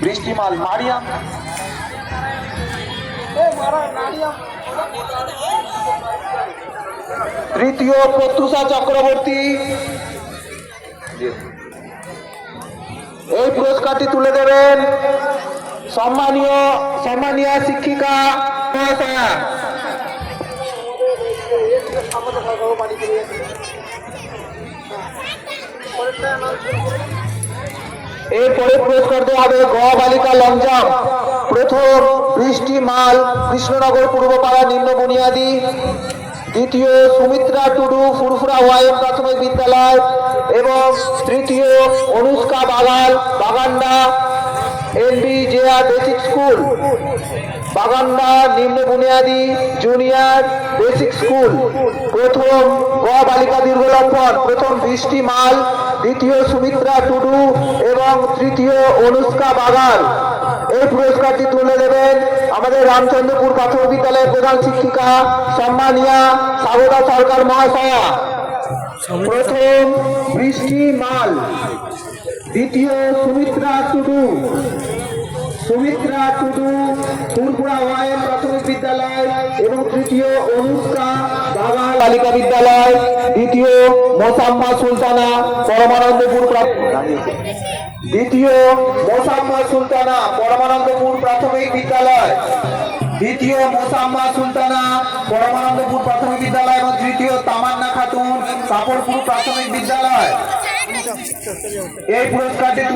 বৃষ্টিমাল মারিয়াম, তৃতীয় প্রত্যুষা চক্রবর্তী। এই পুরস্কারটি তুলে দেবেন সম্মানীয় শিক্ষিকা মহাশয়া। এরপরে পুরস্কার দেওয়া হবে গ বালিকা লং জাম্প। প্রথম বৃষ্টি মাল, কৃষ্ণনগর পূর্বপাড়া নিম্ন বুনিয়াদী। দ্বিতীয় সুমিত্রা টুডু, ফুরফুরা ওয়াইএম প্রাথমিক বিদ্যালয়। এবং তৃতীয় অনুষ্কা বাগাল, বাগান্ডা NBJR বেসিক স্কুল, বাগান্ডা নিম্ন বুনিয়াদী জুনিয়র বেসিক স্কুল। প্রথম গ বালিকা দীর্ঘলম্বন, প্রথম বৃষ্টি মাল, দ্বিতীয় সুমিত্রা টুডু এবং তৃতীয় অনুষ্কা বাগাল। এই পুরস্কারটি তুলে দেবেন আমাদের রামচন্দ্রপুর প্রাথমিক বিদ্যালয়ের প্রধান শিক্ষিকা সম্মানীয়া স্বাগতা সরকার মহাশয়া। প্রথম বৃষ্টি মাল, দ্বিতীয় সুমিত্রা টুডু ফুরফুরা ওয়াইএম প্রাথমিক বিদ্যালয় এবং তৃতীয় অনুষ্কা বাগাল বালিকা বিদ্যালয়। দ্বিতীয় মোসাম্মা সুলতানা পরমানন্দপুর প্রাথমিক বিদ্যালয়। দ্বিতীয় মোসাম্মা সুলতানা পরমানন্দপুর প্রাথমিক বিদ্যালয় এবং তৃতীয় তামান্না খাতুন কাপড়পুর প্রাথমিক বিদ্যালয়। এই পুরস্কারটি